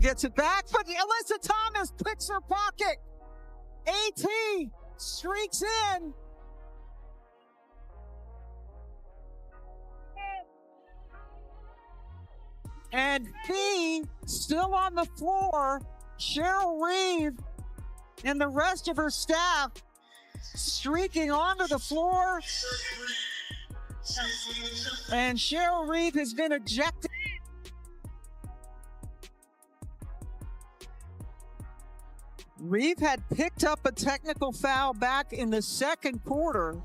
gets it back, but Alyssa Thomas picks her pocket. AT streaks in. And B, still on the floor, Cheryl Reeve and the rest of her staff streaking onto the floor. And Cheryl Reeve has been ejected. Reeve had picked up a technical foul back in the second quarter.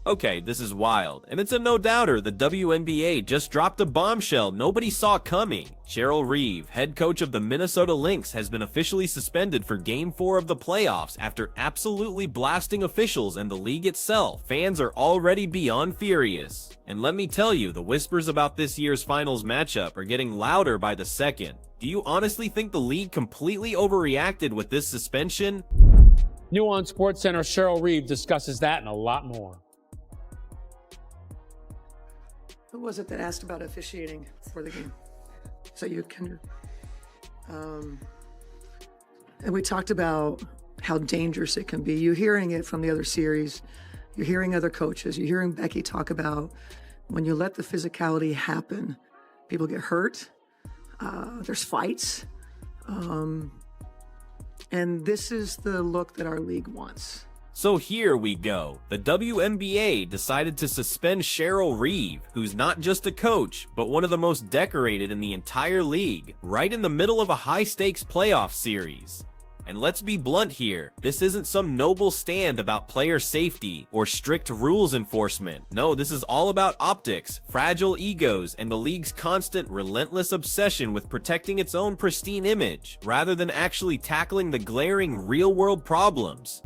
Okay, this is wild, and it's a no-doubter. The WNBA just dropped a bombshell nobody saw coming. Cheryl Reeve, head coach of the Minnesota Lynx, has been officially suspended for Game 4 of the playoffs after absolutely blasting officials and the league itself. Fans are already beyond furious. And let me tell you, the whispers about this year's finals matchup are getting louder by the second. Do you honestly think the league completely overreacted with this suspension? New on SportsCenter, Cheryl Reeve discusses that and a lot more. Who was it that asked about officiating for the game? So you can, and we talked about how dangerous it can be. You're hearing it from the other series. You're hearing other coaches. You're hearing Becky talk about when you let the physicality happen, people get hurt. There's fights. And this is the look that our league wants. So here we go. The WNBA decided to suspend Cheryl Reeve, who's not just a coach, but one of the most decorated in the entire league, right in the middle of a high-stakes playoff series. And let's be blunt here, this isn't some noble stand about player safety or strict rules enforcement. No, this is all about optics, fragile egos, and the league's constant, relentless obsession with protecting its own pristine image, rather than actually tackling the glaring real-world problems.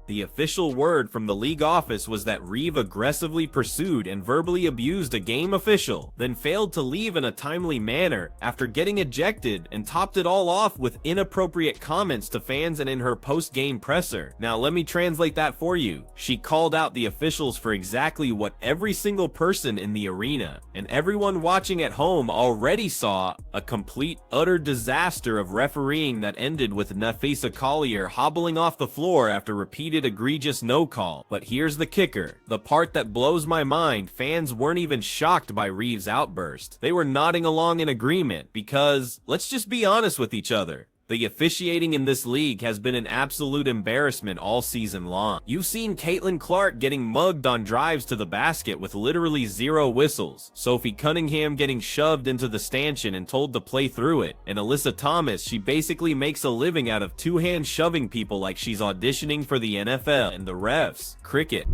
The official word from the league office was that Reeve aggressively pursued and verbally abused a game official, then failed to leave in a timely manner after getting ejected, and topped it all off with inappropriate comments to fans and in her post-game presser. Now let me translate that for you. She called out the officials for exactly what every single person in the arena and everyone watching at home already saw: a complete, utter disaster of refereeing that ended with Nafisa Collier hobbling off the floor after repeated egregious no call. But here's the kicker, the part that blows my mind: fans weren't even shocked by Reeves' outburst. They were nodding along in agreement because, let's just be honest with each other, the officiating in this league has been an absolute embarrassment all season long. You've seen Caitlin Clark getting mugged on drives to the basket with literally zero whistles, Sophie Cunningham getting shoved into the stanchion and told to play through it, and Alyssa Thomas, she basically makes a living out of two-hand shoving people like she's auditioning for the NFL, and the refs, cricket.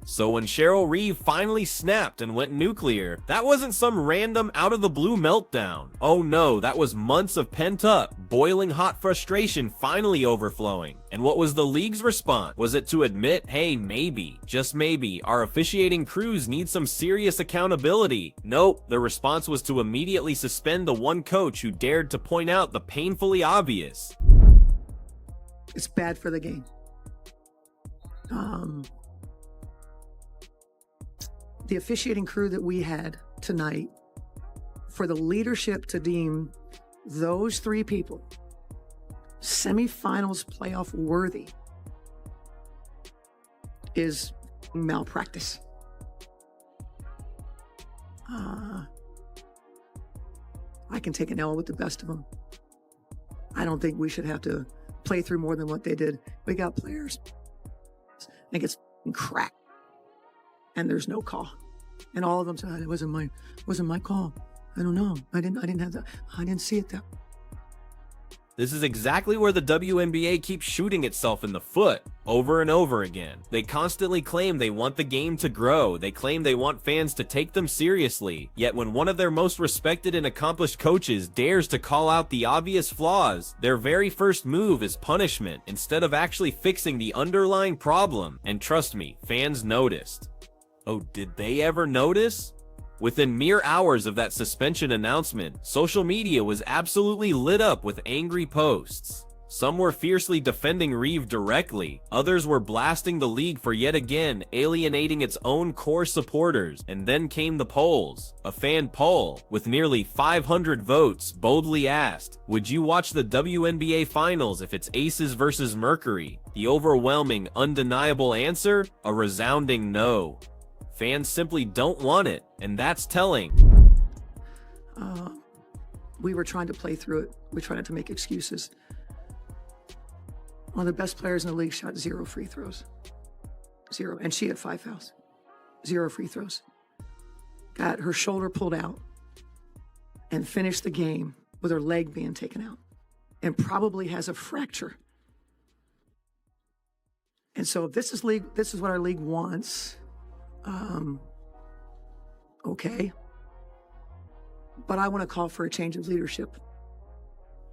So when Cheryl Reeve finally snapped and went nuclear, that wasn't some random out-of-the-blue meltdown. Oh no, that was months of pent-up, boiling hot frustration finally overflowing. And what was the league's response? Was it to admit, hey, maybe, just maybe, our officiating crews need some serious accountability? Nope, the response was to immediately suspend the one coach who dared to point out the painfully obvious. It's bad for the game. The officiating crew that we had tonight, for the leadership to deem those three people semifinals playoff worthy is malpractice. I can take an L with the best of them. I don't think we should have to play through more than what they did. We got players and it gets cracked and there's no call. And all of them said, it wasn't my call. I don't know. I didn't have that. I didn't see it that. This is exactly where the WNBA keeps shooting itself in the foot over and over again. They constantly claim they want the game to grow. They claim they want fans to take them seriously. Yet when one of their most respected and accomplished coaches dares to call out the obvious flaws, their very first move is punishment instead of actually fixing the underlying problem. And trust me, fans noticed. Oh, did they ever notice? Within mere hours of that suspension announcement, social media was absolutely lit up with angry posts. Some were fiercely defending Reeve directly, others were blasting the league for yet again alienating its own core supporters, and then came the polls. A fan poll, with nearly 500 votes, boldly asked, would you watch the WNBA Finals if it's Aces versus Mercury? The overwhelming, undeniable answer? A resounding no. Fans simply don't want it, and that's telling. We were trying to play through it. We tried not to make excuses. One of the best players in the league shot 0 free throws. 0. And she had 5 fouls. 0 free throws. Got her shoulder pulled out and finished the game with her leg being taken out and probably has a fracture. And so if this is what our league wants, okay. But I want to call for a change of leadership.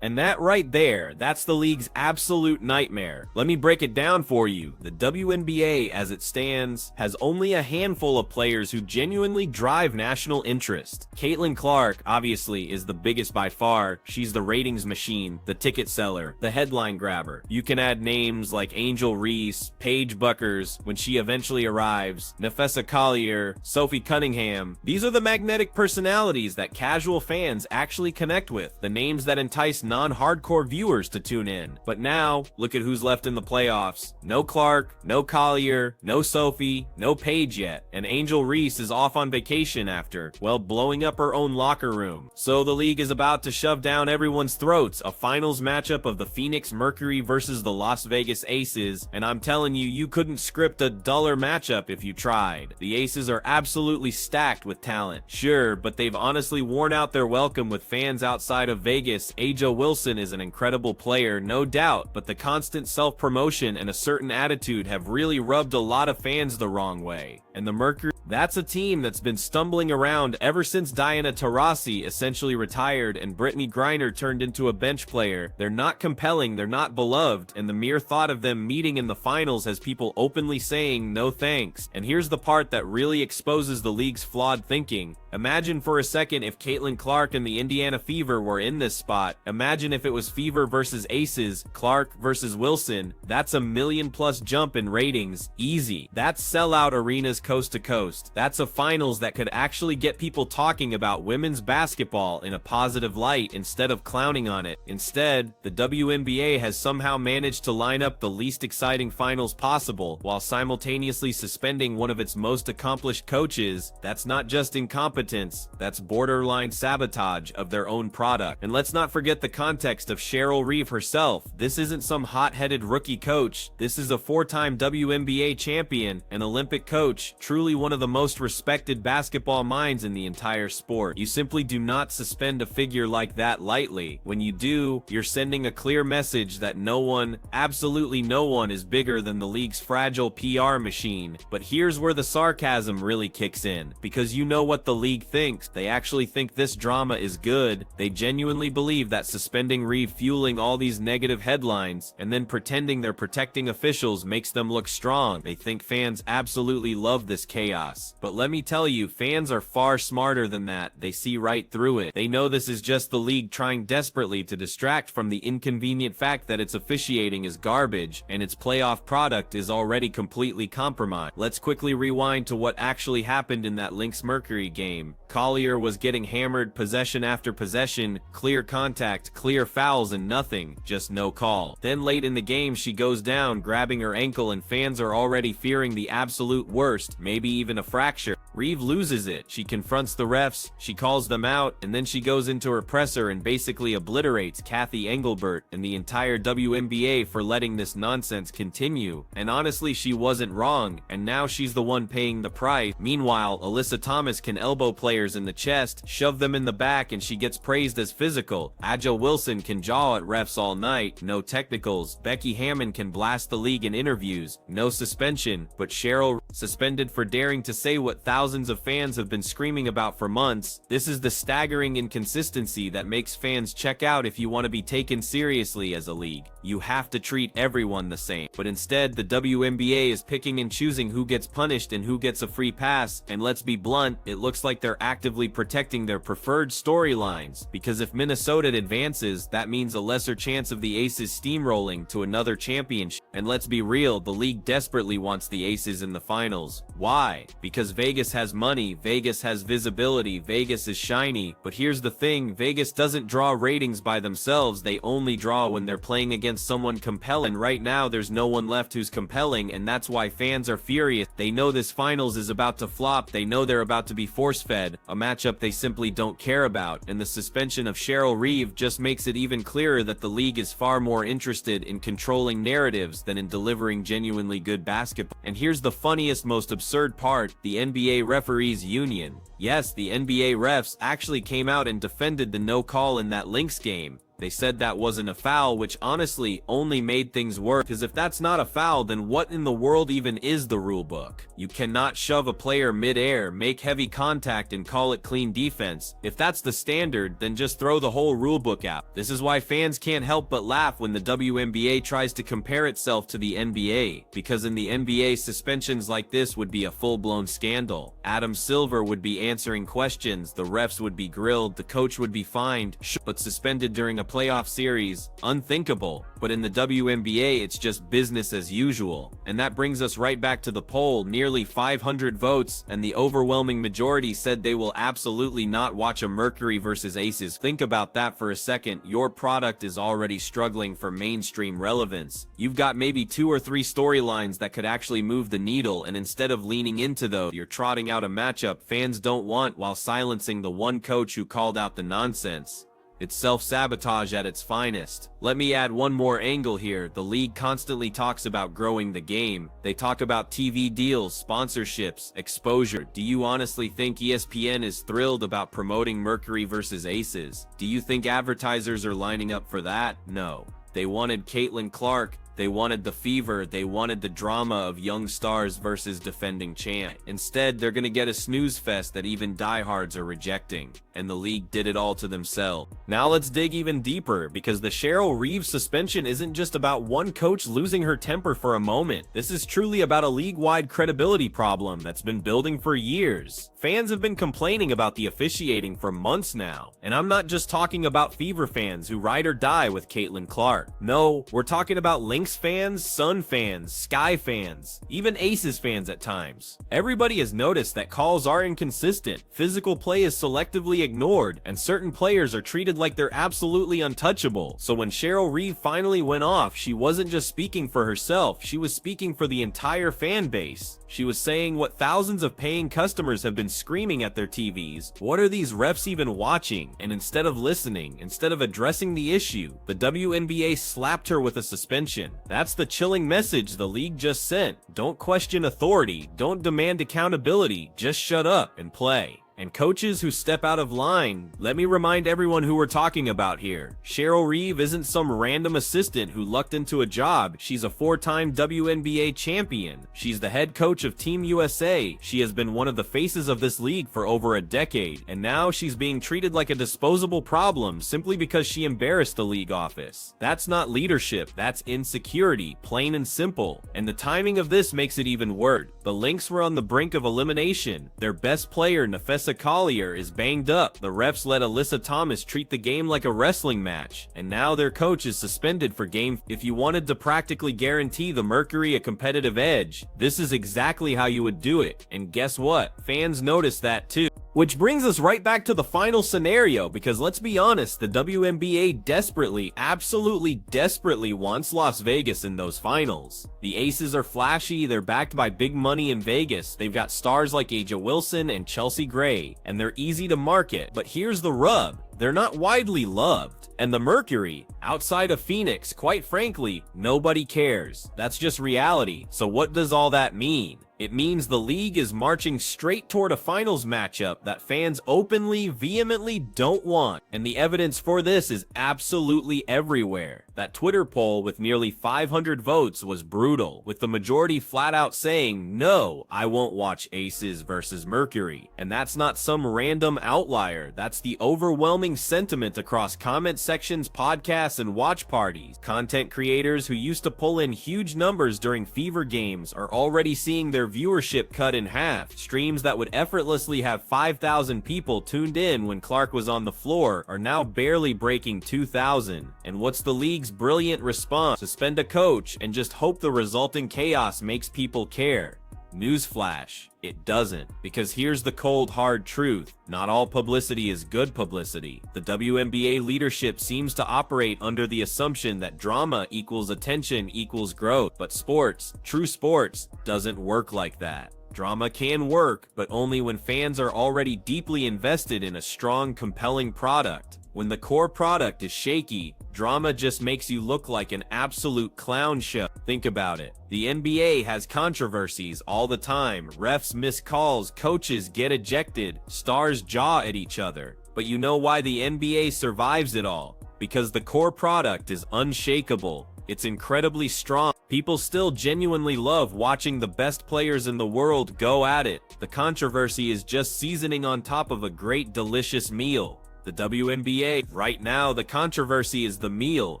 And that right there, that's the league's absolute nightmare. Let me break it down for you. The WNBA, as it stands, has only a handful of players who genuinely drive national interest. Caitlin Clark, obviously, is the biggest by far. She's the ratings machine, the ticket seller, the headline grabber. You can add names like Angel Reese, Paige Buckers, when she eventually arrives, Nafessa Collier, Sophie Cunningham. These are the magnetic personalities that casual fans actually connect with, the names that entice non-hardcore viewers to tune in. But now, look at who's left in the playoffs. No Clark, no Collier, no Sophie, no Paige yet, and Angel Reese is off on vacation after, well, blowing up her own locker room. So the league is about to shove down everyone's throats a finals matchup of the Phoenix Mercury versus the Las Vegas Aces, and I'm telling you, you couldn't script a duller matchup if you tried. The Aces are absolutely stacked with talent, sure, but they've honestly worn out their welcome with fans outside of Vegas. A'ja Wilson is an incredible player, no doubt, but the constant self-promotion and a certain attitude have really rubbed a lot of fans the wrong way. And the Mercury, that's a team that's been stumbling around ever since Diana Taurasi essentially retired and Brittany Griner turned into a bench player. They're not compelling, they're not beloved, and the mere thought of them meeting in the finals has people openly saying no thanks. And here's the part that really exposes the league's flawed thinking. Imagine for a second if Caitlin Clark and the Indiana Fever were in this spot. Imagine if it was Fever versus Aces, Clark versus Wilson. That's a million-plus jump in ratings, easy. That's sellout arenas coast to coast. That's a finals that could actually get people talking about women's basketball in a positive light instead of clowning on it. Instead, the WNBA has somehow managed to line up the least exciting finals possible while simultaneously suspending one of its most accomplished coaches. That's not just incompetence, that's borderline sabotage of their own product. And let's not forget the context of Cheryl Reeve herself. This isn't some hot-headed rookie coach. This is a 4-time WNBA champion, an Olympic coach, truly one of the most respected basketball minds in the entire sport. You simply do not suspend a figure like that lightly. When you do, you're sending a clear message that no one, absolutely no one, is bigger than the league's fragile PR machine. But here's where the sarcasm really kicks in, because you know what the league thinks. They actually think this drama is good. They genuinely believe that suspending Reeve fueling all these negative headlines and then pretending they're protecting officials makes them look strong. They think fans absolutely love this chaos. But let me tell you, fans are far smarter than that. They see right through it. They know this is just the league trying desperately to distract from the inconvenient fact that its officiating is garbage and its playoff product is already completely compromised. Let's quickly rewind to what actually happened in that Lynx Mercury game. Collier was getting hammered possession after possession, clear contact, clear fouls, and nothing, just no call. Then late in the game, she goes down, grabbing her ankle, and fans are already fearing the absolute worst, maybe even a fracture. Reeve loses it. She confronts the refs, she calls them out, and then she goes into her presser and basically obliterates Kathy Engelbert and the entire WNBA for letting this nonsense continue. And honestly, she wasn't wrong, and now she's the one paying the price. Meanwhile, Alyssa Thomas can elbow players in the chest, shove them in the back, and she gets praised as physical. A'ja Wilson can jaw at refs all night, no technicals. Becky Hammon can blast the league in interviews, no suspension, but Cheryl suspended for daring to say what thousands thousands of fans have been screaming about for months. This is the staggering inconsistency that makes fans check out. If you want to be taken seriously as a league, you have to treat everyone the same. But instead, the WNBA is picking and choosing who gets punished and who gets a free pass, and let's be blunt, it looks like they're actively protecting their preferred storylines, because if Minnesota advances, that means a lesser chance of the Aces steamrolling to another championship. And let's be real, the league desperately wants the Aces in the finals. Why? Because Vegas has money, Vegas has visibility, Vegas is shiny. But here's the thing, Vegas doesn't draw ratings by themselves, they only draw when they're playing against someone compelling. Right now, there's no one left who's compelling, and that's why fans are furious. They know this finals is about to flop, they know they're about to be force-fed, a matchup they simply don't care about, and the suspension of Cheryl Reeve just makes it even clearer that the league is far more interested in controlling narratives than in delivering genuinely good basketball. And here's the funniest, most absurd part, the NBA Referees Union. Yes, the NBA refs actually came out and defended the no call in that Lynx game. They said that wasn't a foul, which honestly only made things worse, because if that's not a foul, then what in the world even is the rule book? You cannot shove a player mid-air, make heavy contact, and call it clean defense. If that's the standard, then just throw the whole rule book out. This is why fans can't help but laugh when the WNBA tries to compare itself to the NBA, because in the NBA, suspensions like this would be a full-blown scandal. Adam Silver would be answering questions, the refs would be grilled, the coach would be fined, but suspended during a playoff series, unthinkable. But in the WNBA, it's just business as usual. And that brings us right back to the poll, nearly 500 votes, and the overwhelming majority said they will absolutely not watch a Mercury versus Aces. Think about that for a second. Your product is already struggling for mainstream relevance. You've got maybe 2 or 3 storylines that could actually move the needle, and instead of leaning into those, you're trotting out a matchup fans don't want while silencing the one coach who called out the nonsense. It's self-sabotage at its finest. Let me add one more angle here. The league constantly talks about growing the game. They talk about TV deals, sponsorships, exposure. Do you honestly think ESPN is thrilled about promoting Mercury versus Aces? Do you think advertisers are lining up for that? No. They wanted Caitlin Clark. They wanted the fever, they wanted the drama of young stars versus defending champ. Instead, they're gonna get a snooze fest that even diehards are rejecting. And the league did it all to themselves. Now let's dig even deeper, because the Cheryl Reeve suspension isn't just about one coach losing her temper for a moment. This is truly about a league-wide credibility problem that's been building for years. Fans have been complaining about the officiating for months now. And I'm not just talking about Fever fans who ride or die with Caitlin Clark. No, we're talking about Lynx fans, Sun fans, Sky fans, even Aces fans at times. Everybody has noticed that calls are inconsistent, physical play is selectively ignored, and certain players are treated like they're absolutely untouchable. So when Cheryl Reeve finally went off, she wasn't just speaking for herself, she was speaking for the entire fan base. She was saying what thousands of paying customers have been screaming at their TVs. What are these refs even watching? And instead of listening, instead of addressing the issue, the WNBA slapped her with a suspension. That's the chilling message the league just sent. Don't question authority, don't demand accountability, just shut up and play. And coaches who step out of line, let me remind everyone who we're talking about here. Cheryl Reeve isn't some random assistant who lucked into a job. She's a 4-time WNBA champion. She's the head coach of Team USA. She has been one of the faces of this league for over a decade. And now she's being treated like a disposable problem simply because she embarrassed the league office. That's not leadership, that's insecurity, plain and simple. And the timing of this makes it even worse. The Lynx were on the brink of elimination. Their best player, Nafessa Collier, is banged up. The refs let Alyssa Thomas treat the game like a wrestling match, and now their coach is suspended for game. If you wanted to practically guarantee the Mercury a competitive edge, this is exactly how you would do it. And guess what? Fans noticed that too. Which brings us right back to the final scenario, because let's be honest, the WNBA desperately, absolutely desperately wants Las Vegas in those finals. The Aces are flashy, they're backed by big money in Vegas, they've got stars like Aja Wilson and Chelsea Gray, and they're easy to market. But here's the rub, they're not widely loved. And the Mercury, outside of Phoenix, quite frankly, nobody cares. That's just reality. So what does all that mean? It means the league is marching straight toward a finals matchup that fans openly, vehemently don't want. And the evidence for this is absolutely everywhere. That Twitter poll with nearly 500 votes was brutal, with the majority flat out saying, no, I won't watch Aces versus Mercury. And that's not some random outlier. That's the overwhelming sentiment across comment sections, podcasts, and watch parties. Content creators who used to pull in huge numbers during Fever games are already seeing their viewership cut in half. Streams that would effortlessly have 5,000 people tuned in when Clark was on the floor are now barely breaking 2,000. And what's the league's brilliant response? Suspend a coach and just hope the resulting chaos makes people care. Newsflash, it doesn't. Because here's the cold hard truth. Not all publicity is good publicity. The WNBA leadership seems to operate under the assumption that drama equals attention equals growth. But sports, true sports, doesn't work like that. Drama can work, but only when fans are already deeply invested in a strong, compelling product. When the core product is shaky, drama just makes you look like an absolute clown show. Think about it. The NBA has controversies all the time. Refs miss calls, coaches get ejected, stars jaw at each other. But you know why the NBA survives it all? Because the core product is unshakable. It's incredibly strong. People still genuinely love watching the best players in the world go at it. The controversy is just seasoning on top of a great, delicious meal. The WNBA, right now, the controversy is the meal,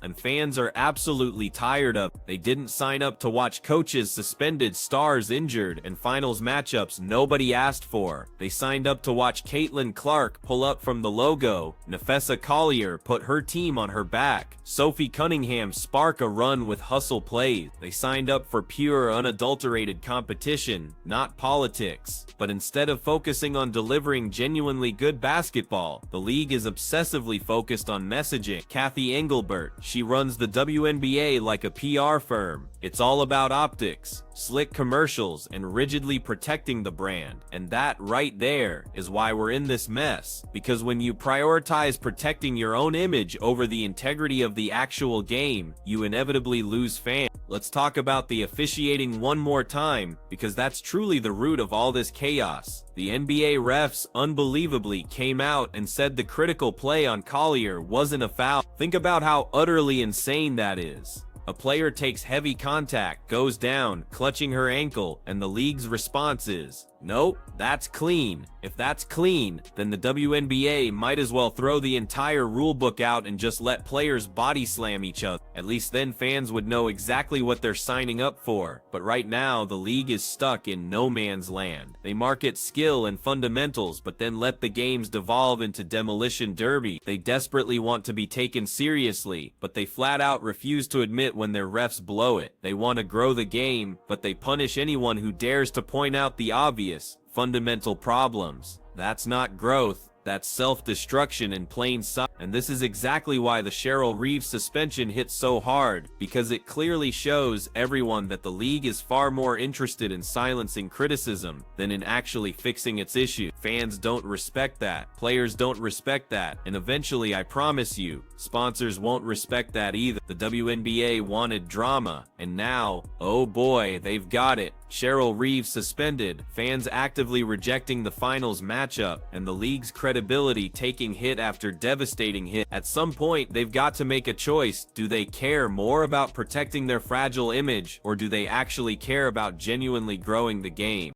and fans are absolutely tired of it. They didn't sign up to watch coaches suspended, stars injured, and finals matchups nobody asked for. They signed up to watch Caitlin Clark pull up from the logo, Nafessa Collier put her team on her back, Sophie Cunningham spark a run with hustle plays. They signed up for pure, unadulterated competition, not politics. But instead of focusing on delivering genuinely good basketball, the league is obsessively focused on messaging. Kathy Engelbert, she runs the WNBA like a PR firm. It's all about optics, slick commercials, and rigidly protecting the brand. And that right there is why we're in this mess. Because when you prioritize protecting your own image over the integrity of the actual game, you inevitably lose fans. Let's talk about the officiating one more time, because that's truly the root of all this chaos. The NBA refs unbelievably came out and said the critical play on Collier wasn't a foul. Think about how utterly insane that is. A player takes heavy contact, goes down, clutching her ankle, and the league's response is, nope, that's clean. If that's clean, then the WNBA might as well throw the entire rulebook out and just let players body slam each other. At least then fans would know exactly what they're signing up for. But right now, the league is stuck in no man's land. They market skill and fundamentals, but then let the games devolve into demolition derby. They desperately want to be taken seriously, but they flat out refuse to admit when their refs blow it. They want to grow the game, but they punish anyone who dares to point out the obvious, fundamental problems. That's not growth. That's self-destruction in plain sight. And this is exactly why the Cheryl Reeve suspension hits so hard, because it clearly shows everyone that the league is far more interested in silencing criticism than in actually fixing its issue. Fans don't respect that. Players don't respect that. And eventually, I promise you, sponsors won't respect that either. The WNBA wanted drama, and now, oh boy, they've got it. Cheryl Reeve suspended, fans actively rejecting the finals matchup, and the league's credibility taking hit after devastating hit. At some point, they've got to make a choice. Do they care more about protecting their fragile image, or do they actually care about genuinely growing the game?